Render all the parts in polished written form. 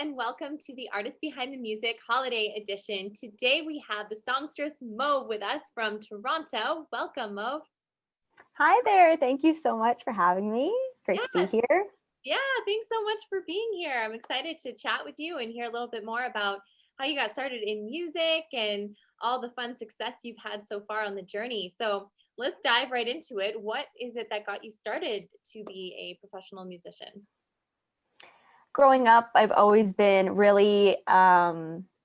and welcome to the Artist Behind the Music Holiday Edition. Today we have the songstress Mauve with us from Toronto. Welcome, Mauve. Hi there. Thank you so much for having me. Great to be Yeah, here. yeah, thanks so much for being here. I'm excited to chat with you and hear a little bit more about how you got started in music and all the fun success you've had so far on the journey. So let's dive right into it. What is it that got you started to be a professional musician? Growing up, I've always been really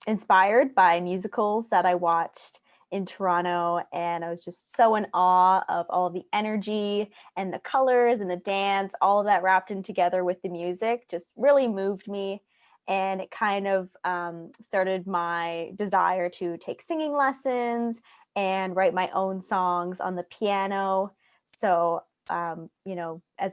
inspired by musicals that I watched in Toronto, and I was just so in awe of all of the energy and the colors and the dance, all of that wrapped in together with the music just really moved me. And it kind of started my desire to take singing lessons and write my own songs on the piano. So, as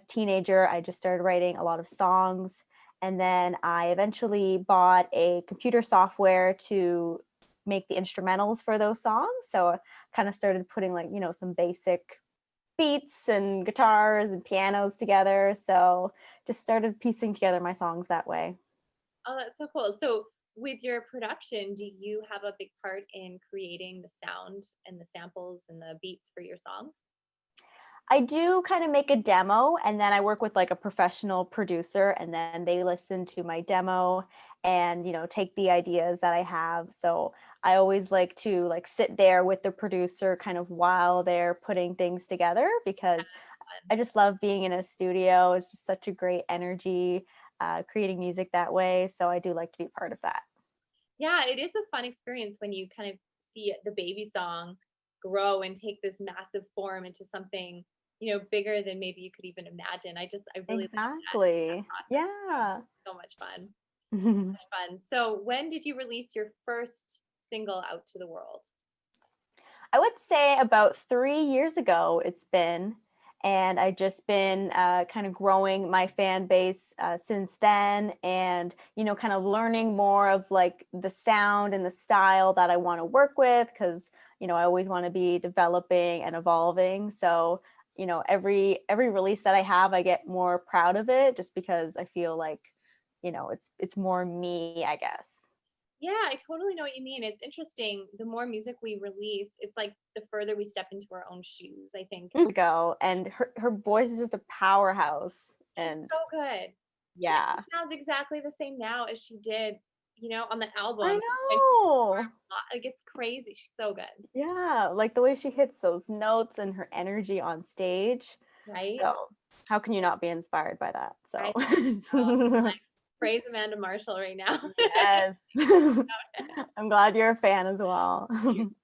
a teenager, I just started writing a lot of songs. And then I eventually bought a computer software to make the instrumentals for those songs. So I kind of started putting some basic beats and guitars and pianos together. So just started piecing together my songs that way. Oh, that's so cool. So with your production, do you have a big part in creating the sound and the samples and the beats for your songs? I do kind of make a demo and then I work with like a professional producer and then they listen to my demo and take the ideas that I have. So I always like to sit there with the producer kind of while they're putting things together because Fun. I just love being in a studio. It's just such a great energy creating music that way. So I do like to be part of that. Yeah, it is a fun experience when you kind of see the baby song grow and take this massive form into something, bigger than maybe you could even imagine. I really love that Exactly. process. Yeah. So much fun. Much fun. So when did you release your first single out to the world? I would say about 3 years ago it's been, and I just been kind of growing my fan base since then, and kind of learning more of like the sound and the style that I want to work with, because I always want to be developing and evolving. So every release that I have, I get more proud of it, just because I feel like it's more me, I guess. Yeah, I totally know what you mean. It's interesting. The more music we release, it's like the further we step into our own shoes, I think. Ago, and her voice is just a powerhouse, She's and so good. She yeah, sounds exactly the same now as she did, on the I album. When know. like it's crazy. She's so good, Yeah, like the way she hits those notes and her energy on stage. right? So how can you not be inspired by that? I So praise Amanda Marshall right now. yes. I'm glad you're a fan as well.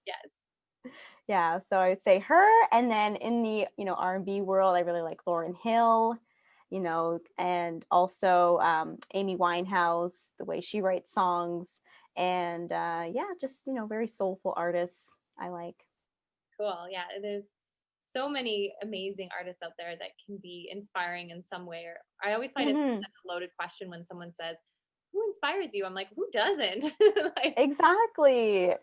Yes. Yeah, so I say her, and then in the R&B world, I really like Lauryn Hill, and also Amy Winehouse, the way she writes songs, and yeah, just very soulful artists I like. Cool. Yeah, there's so many amazing artists out there that can be inspiring in some way. Or I always find it Hmm. such a loaded question when someone says, "Who inspires you?" I'm like, "Who doesn't?" Like, Exactly.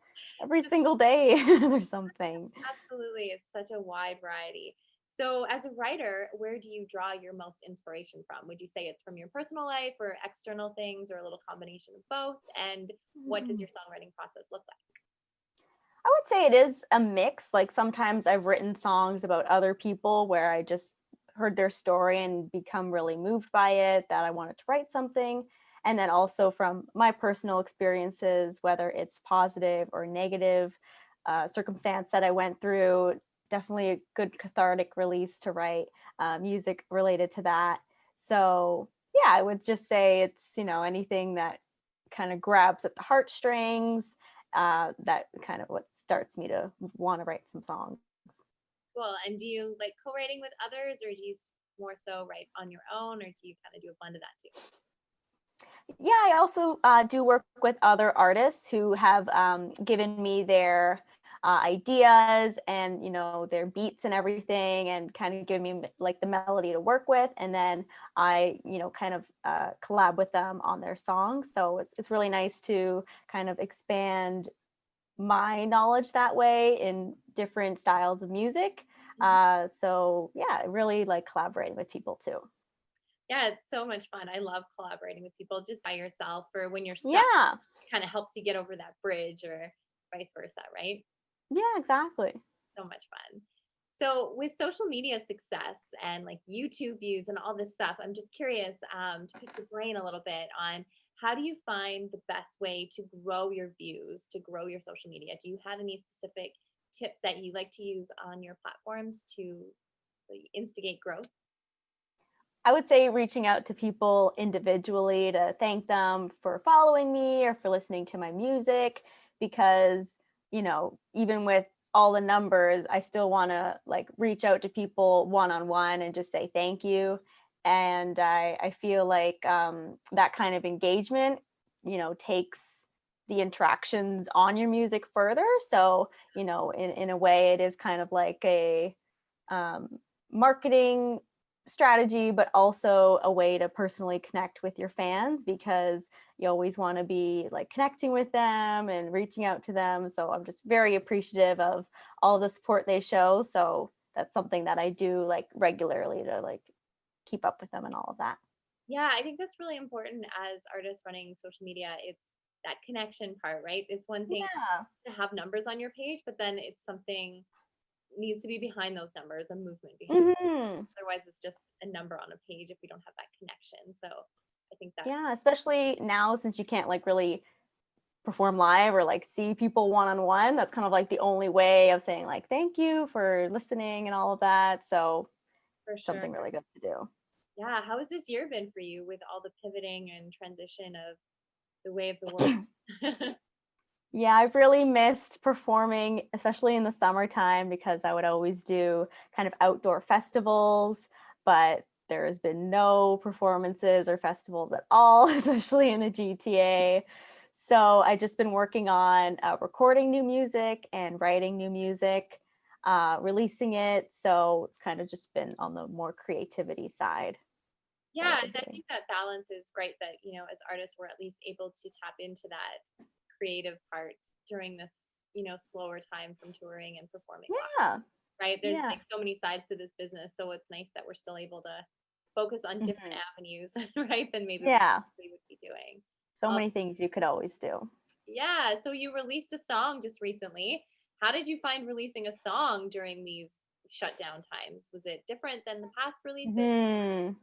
Every just single day there's something. absolutely, it's such a wide variety. So, as a writer, where do you draw your most inspiration from? Would you say it's from your personal life or external things or a little combination of both? And what does Mm. your songwriting process look like? I would say it is a mix. Like sometimes I've written songs about other people where I just heard their story and become really moved by it, that I wanted to write something. And then also from my personal experiences, whether it's positive or negative circumstance that I went through, definitely a good cathartic release to write music related to that. So yeah, I would just say it's, anything that kind of grabs at the heartstrings, that kind of what starts me to want to write some songs. Cool. And do you like co-writing with others, or do you more so write on your own, or do you kind of do a blend of that too? Yeah, I also do work with other artists who have given me their ideas and their beats and everything, and kind of give me like the melody to work with, and then I kind of collab with them on their songs. So it's really nice to kind of expand my knowledge that way in different styles of music. Mhm. So yeah, I really like collaborating with people too. Yeah, it's so much fun. I love collaborating with people just by yourself or when you're stuck, Yeah. it kind of helps you get over that bridge or vice versa, right? Yeah, exactly. So much fun. So, with social media success and like YouTube views and all this stuff, I'm just curious to pick your brain a little bit on how do you find the best way to grow your views, to grow your social media? Do you have any specific tips that you like to use on your platforms to like, instigate growth? I would say reaching out to people individually to thank them for following me or for listening to my music because, even with all the numbers, I still want to like reach out to people one on one and just say thank you. And I feel like that kind of engagement, takes the interactions on your music further. So, in a way, it is kind of like a um, marketing strategy, but also a way to personally connect with your fans because you always want to be like connecting with them and reaching out to them. So I'm just very appreciative of all the support they show. So that's something that I do like regularly to like keep up with them and all of that. Yeah, I think that's really important as artists running social media. It's that connection part, right? It's one thing Yeah. to have numbers on your page, but then it's something needs to be behind those numbers, a movement behind. Hmm. Otherwise, it's just a number on a page if we don't have that connection. So I think that, Yeah, especially now since you can't like really perform live or like see people one on one. That's kind of like the only way of saying like thank you for listening and all of that. So for sure. something really good to do. Yeah. How has this year been for you with all the pivoting and transition of the way of the world? Yeah, I've really missed performing, especially in the summertime, because I would always do kind of outdoor festivals, but there has been no performances or festivals at all, especially in the GTA. So I just been working on recording new music and writing new music, releasing it. So it's kind of just been on the more creativity side that Yeah, I've been and I doing. think that balance is great that, as artists, we're at least able to tap into that creative part during this, slower time from touring and performing live, Yeah, right? There's yeah. like so many sides to this business. So it's nice that we're still able to focus on different Mhm. avenues, right? Than maybe Yeah, we would be doing. so Um, many things you could always do. yeah. So you released a song just recently. How did you find releasing a song during these shutdown times? Was it different than the past releases? Mhm.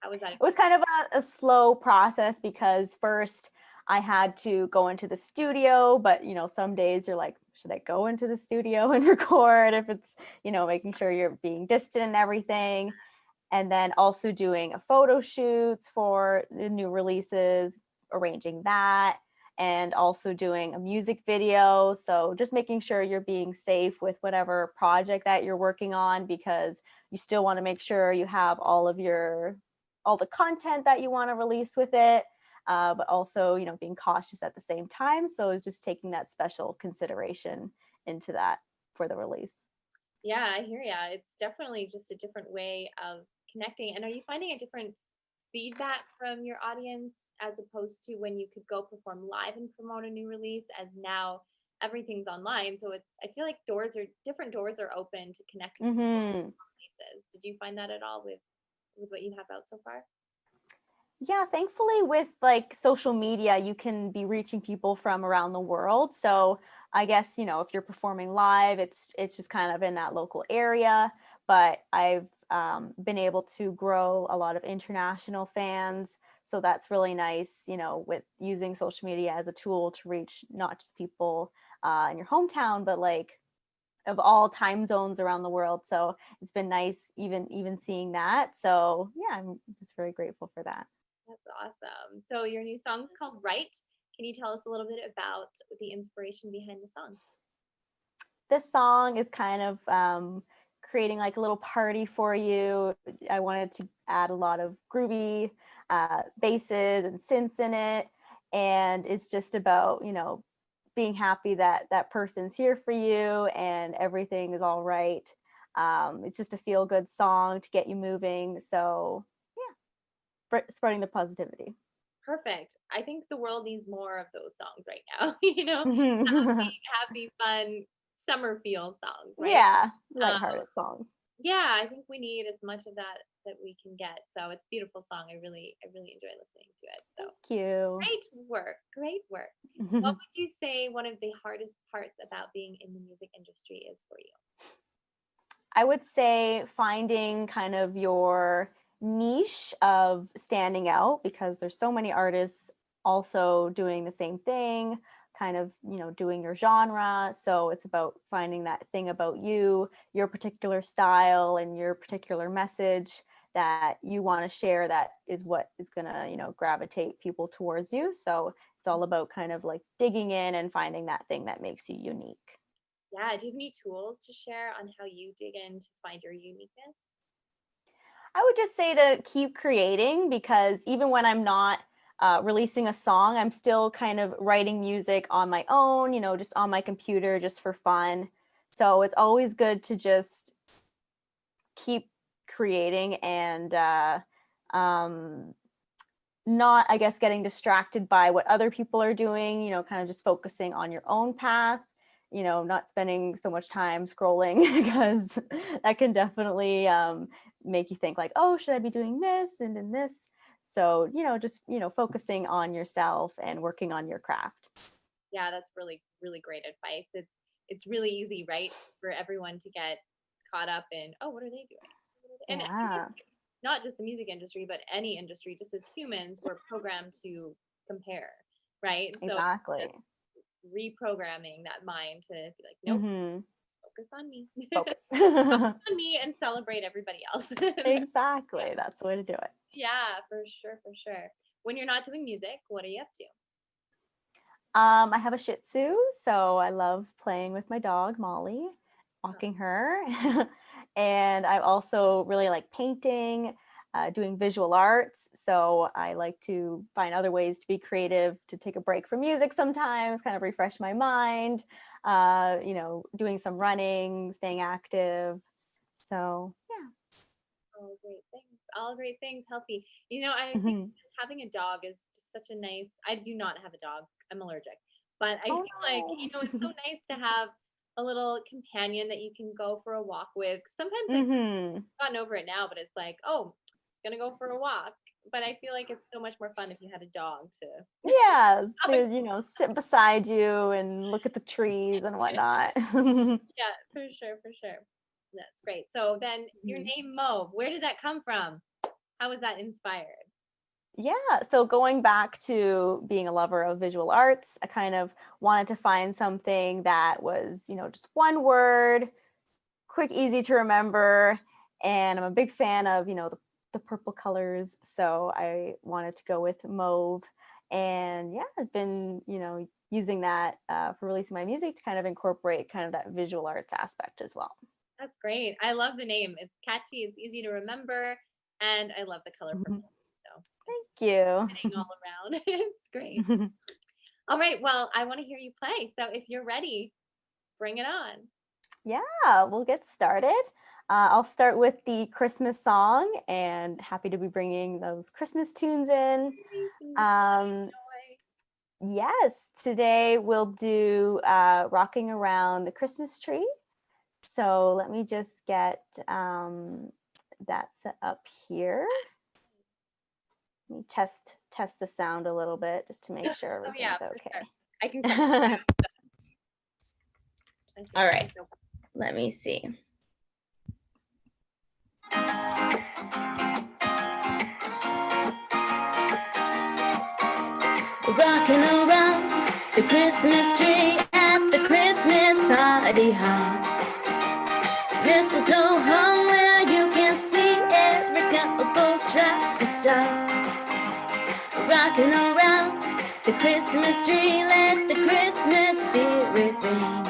How was that It was kind of a slow process because first I had to go into the studio, but some days you're like, should I go into the studio and record if it's, making sure you're being distant and everything. And then also doing a photo shoots for the new releases, arranging that, and also doing a music video. So just making sure you're being safe with whatever project that you're working on because you still want to make sure you have all the content that you want to release with it, but also being cautious at the same time. So it's just taking that special consideration into that for the release. Yeah, I hear ya. It's definitely just a different way of connecting. And are you finding a different feedback from your audience as opposed to when you could go perform live and promote a new release as now everything's online. So it's I feel like different doors are open to connect with people Hmm. in places. Did you find that at all with what you have out so far? Yeah, thankfully with like social media, you can be reaching people from around the world. So I guess, if you're performing live, it's just kind of in that local area. But I've been able to grow a lot of international fans. So that's really nice, with using social media as a tool to reach not just people in your hometown, but like of all time zones around the world. So it's been nice even seeing that. So yeah, I'm just very grateful for that. That's awesome. So your new song's called Right. Can you tell us a little bit about the inspiration behind the song? This song is kind of creating like a little party for you. I wanted to add a lot of groovy basses and synths in it. And it's just about, being happy that that person's here for you and everything is all right. It's just a feel good song to get you moving. So, spreading the positivity. Perfect. I think the world needs more of those songs right now, Yeah, happy, fun, summer feel songs, right? lighthearted Um, songs. Yeah, I think we need as much of that that we can get. So it's a beautiful song. I really enjoy listening to it. So Thank you. great work. Great work. What would you say one of the hardest parts about being in the music industry is for you? I would say finding kind of your niche of standing out, because there's so many artists also doing the same thing, kind of, doing your genre. So it's about finding that thing about you, your particular style and your particular message that you want to share, that is what is going to, gravitate people towards you. So it's all about kind of like digging in and finding that thing that makes you unique. Yeah. Do you have any tools to share on how you dig in to find your uniqueness? I would just say to keep creating, because even when I'm not releasing a song, I'm still kind of writing music on my own, just on my computer, just for fun. So it's always good to just keep creating and um, not, I guess, getting distracted by what other people are doing, kind of just focusing on your own path, not spending so much time scrolling because that can definitely make you think like, oh, should I be doing this and then this? So, just, focusing on yourself and working on your craft. Yeah, that's really, really great advice. It's really easy, right, for everyone to get caught up in, oh, what are they doing? And I Yeah, guess not just the music industry, but any industry, just as humans, we're programmed to compare, right? So exactly. just reprogramming that mind to be like, nope, Hmm. focus on me. Focus. On me and celebrate everybody else. Yeah. Exactly. That's the way to do it. Yeah, for sure, for sure. When you're not doing music, what are you up to? I have a Shih Tzu, so I love playing with my dog Molly, walking her, and I also really like painting, doing visual arts. So I like to find other ways to be creative, to take a break from music sometimes, kind of refresh my mind. Doing some running, staying active. So All great things. All great things. Healthy. I think yeah. just having a dog is just such a nice. I do not have a dog. I'm allergic, but I Oh feel like it's so no. nice to have a little companion that you can go for a walk with. Sometimes I've Hmm. gotten over it now, but it's like, oh, gonna go for a walk. But I feel like it's so much more fun if you had a dog to. Yeah, Oh, to, sit beside you and look at the trees and whatnot. yeah, for sure, for sure. That's great. So then your Mhm. name Mauve, where did that come from? How was that inspired? Yeah, so going back to being a lover of visual arts, I kind of wanted to find something that was, just one word, quick, easy to remember. And I'm a big fan of, the purple colors. So I wanted to go with mauve. And yeah, I've been, using that for releasing my music to kind of incorporate kind of that visual arts aspect as well. That's great. I love the name. It's catchy, it's easy to remember, and I love the color Mhm. purple. So it's Thank you. fitting all around. It's great. All right. Well, I want to hear you play. So if you're ready, bring it on. Yeah, we'll get started. I'll start with the Christmas song, and happy to be bringing those Christmas tunes in. Some holiday Um, joy. yes, today we'll do Rocking Around the Christmas Tree. So let me just get that set up here. Let me test the sound a little bit just to make sure Oh yeah, everything's for sure. okay. I can cut this out. I All think right, so. let me see. Rocking around the Christmas tree at the Christmas party hop. Mistletoe hung where you can see every couple tries to stop. Rocking around the Christmas tree, let the Christmas spirit ring.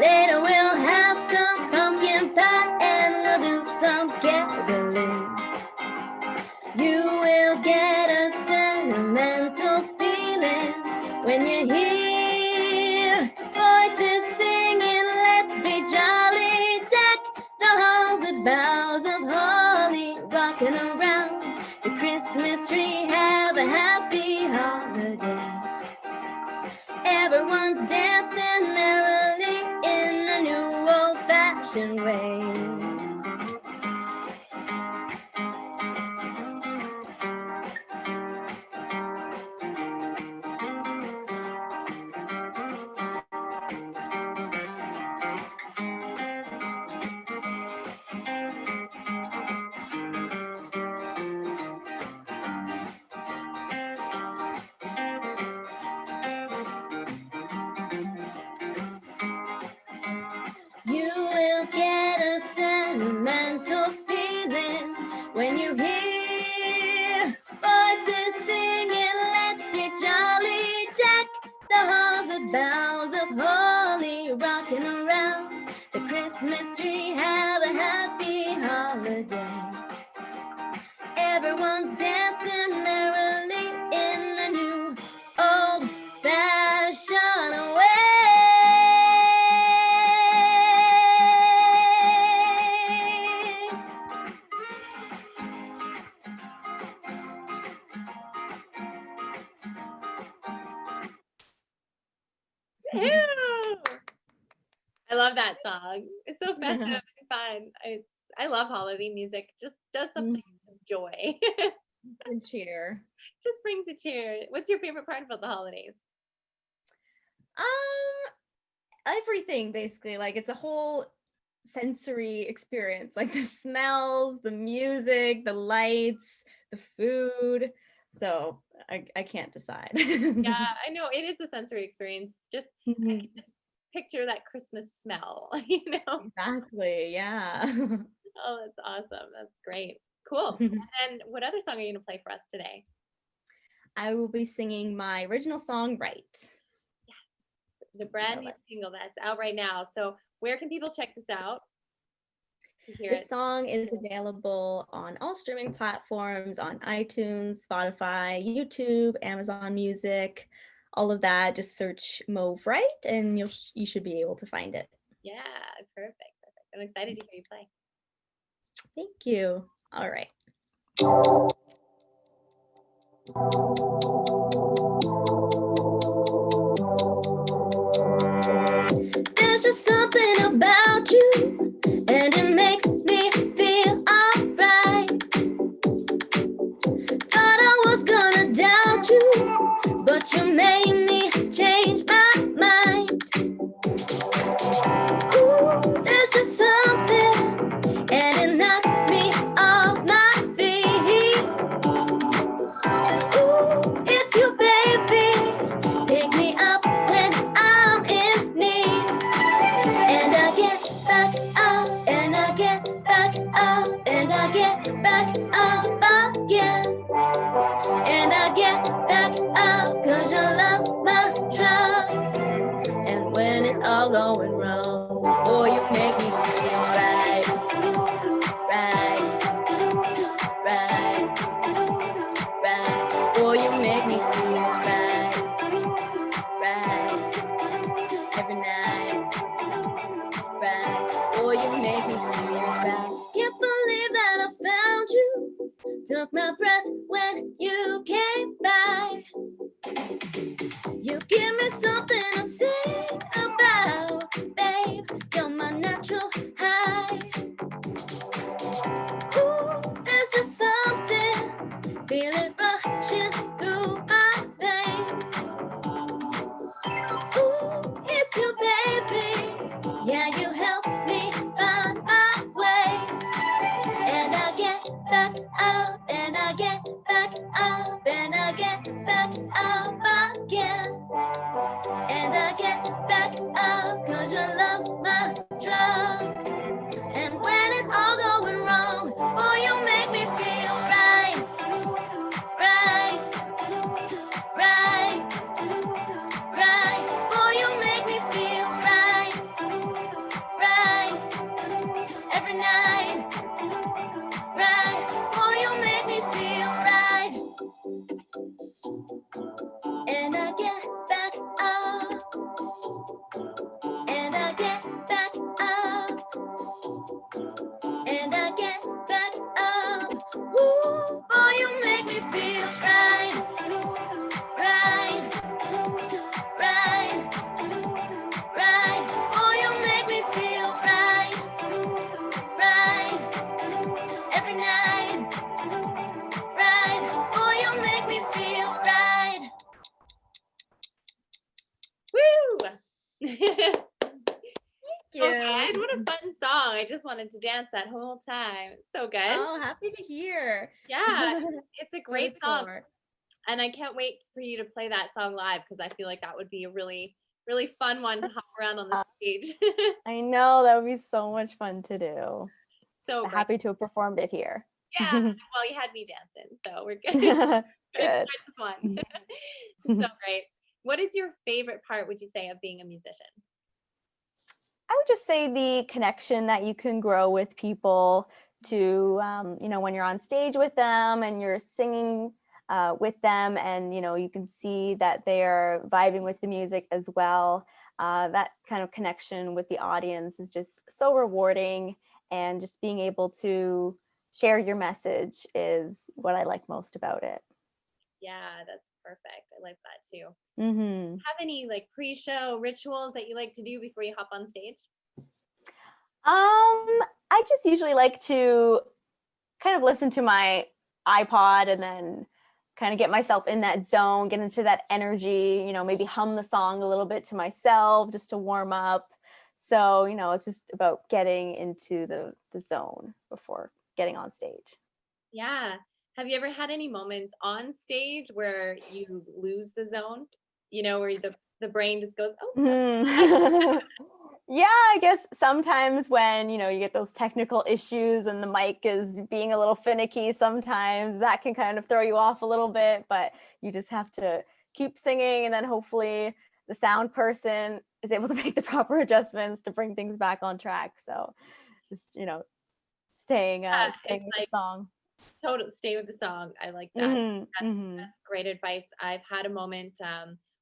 Later we'll have some pumpkin pie and we'll do some caroling. You will get a sentimental feeling when you hear voices singing, let's be jolly. Deck the halls with boughs of holly, rocking around the Christmas tree. Have a happy holiday. Everyone's dancing merrily in a new old-fashioned way. day. Everyone's dancing merrily in the new old-fashioned way. I love that song. It's so festive and fun. I love holiday music. Just does something to joy. And cheer. Just brings a cheer. What's your favorite part about the holidays? Everything basically. Like it's a whole sensory experience. Like the smells, the music, the lights, the food. So I can't decide. Yeah, I know it is a sensory experience. I can just picture that Christmas smell, you know? Exactly. Yeah. Oh, that's awesome. That's great. Cool. And what other song are you going to play for us today? I will be singing my original song, Right. The brand new single that's out right now. So where can people check this out to hear This it? song is available on all streaming platforms, on iTunes, Spotify, YouTube, Amazon Music, all of that. Just search Mauve Right and you should be able to find it. Yeah, perfect. I'm excited to hear you play. Thank you. All right. There's just something about you, and it makes me feel alright. Thought I was gonna doubt you, but you made me change my mind. Ooh, there's just something, and it knocked me off my feet. Ooh, it's you, baby. Pick me up when I'm in need. And I get back up, and I get back up, and I get back up again. And I get back up, 'cause your love's my drug. And when it's all going wrong, boy, you make me feel right. Right, right, right. Boy, you make me feel right. Right, every night. Right, boy, you make me feel right. Can't believe that I found you. Took my breath when you came by. You give me something to sing about, babe. You're my natural high. Ooh, there's just something, feel it rushing through my veins. Ooh, it's you, baby. Yeah, you help me find my way. And I get back up, and I get back up, and I get back up again. And I get back up, 'cause your love's my drug. And when it's all going wrong, boy, you make me feel right. Right, right, right. Boy, you make me feel right. Right, every night. Right, boy, you make me feel right. And I get back up. And I get back up. And I get back up. Ooh, boy, you make me feel right. Right, right, right. Boy, you make me feel right. Right, every night. Right, boy, you make me feel right. Woo! Thank you. Okay, what a fun song. I just wanted to dance that whole time. So good. Oh, happy to hear. Yeah, it's a What great it's song. for. And I can't wait for you to play that song live because I feel like that would be a really, really fun one to hop around on the stage. I know, that would be so much fun to do. So great. Happy to have performed it here. Yeah, well, you had me dancing, so we're good. Good. Choice one. So great. What is your favorite part, would you say, of being a musician? I would just say the connection that you can grow with people to, when you're on stage with them and you're singing with them, and, you can see that they are vibing with the music as well. That kind of connection with the audience is just so rewarding, and just being able to share your message is what I like most about it. Yeah, that's perfect. I like that too. Mm-hmm. Have any like pre-show rituals that you like to do before you hop on stage? I just usually like to kind of listen to my iPod and then kind of get myself in that zone, get into that energy, maybe hum the song a little bit to myself just to warm up. So, it's just about getting into the zone before getting on stage. Yeah. Have you ever had any moments on stage where you lose the zone? Where the brain just goes, oh, Mhm. Yeah, I guess sometimes when, you get those technical issues and the mic is being a little finicky, sometimes that can kind of throw you off a little bit, but you just have to keep singing, and then hopefully the sound person is able to make the proper adjustments to bring things back on track. So just, staying yeah, staying it's with the like song. total stay with the song. I like that. Mhm. That's Mhm. great advice. I've had a moment.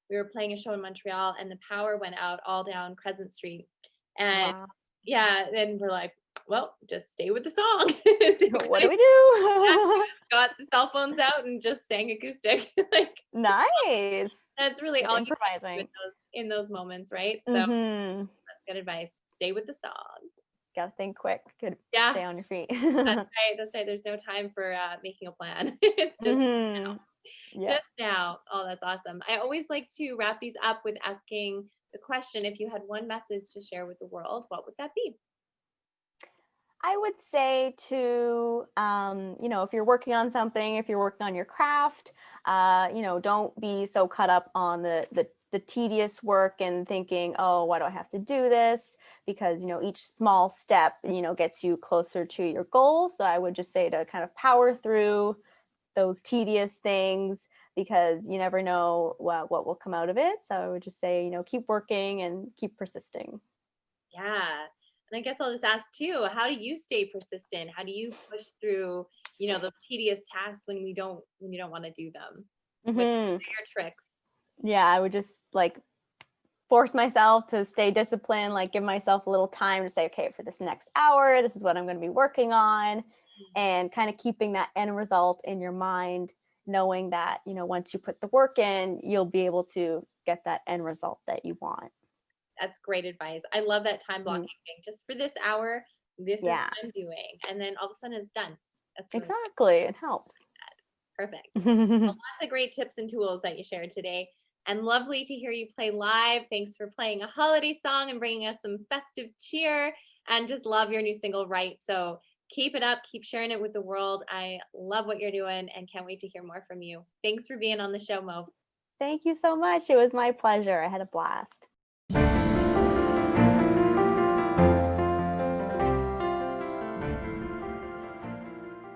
We were playing a show in Montreal, and the power went out all down Crescent Street, and Wow. yeah, then we're like, well, just stay with the song. So What do we yeah, do? got the cell phones out and just sang acoustic. Like Nice. that's really Like all you can do improvising. in those moments, right? So Mhm. that's good advice. Stay with the song. Gotta think quick. Could Yeah, stay on your feet. that's right. That's right. There's no time for making a plan. It's just Mhm. Yep. just now. Oh, that's awesome. I always like to wrap these up with asking the question, if you had one message to share with the world, what would that be? I would say to, if you're working on something, if you're working on your craft, don't be so caught up on the tedious work and thinking, oh, why do I have to do this? Because, each small step, gets you closer to your goal. So I would just say to kind of power through those tedious things, because you never know what will come out of it. So I would just say, keep working and keep persisting. Yeah. And I guess I'll just ask too, how do you stay persistent? How do you push through, those tedious tasks when you don't want to do them? What Hmm. are your tricks? Yeah, I would just like force myself to stay disciplined, like give myself a little time to say, okay, for this next hour, this is what I'm going to be working on, and kind of keeping that end result in your mind, knowing that, once you put the work in, you'll be able to get that end result that you want. That's great advice. I love that time Mhm. blocking thing. Just for this hour, this is Yeah, what I'm doing. And then all of a sudden it's done. That's really exactly. It helps. perfect. Lots of great tips and tools that you shared today. And lovely to hear you play live. Thanks for playing a holiday song and bringing us some festive cheer. And just love your new single, Right. So keep it up. Keep sharing it with the world. I love what you're doing and can't wait to hear more from you. Thanks for being on the show, Mo. Thank you so much. It was my pleasure. I had a blast.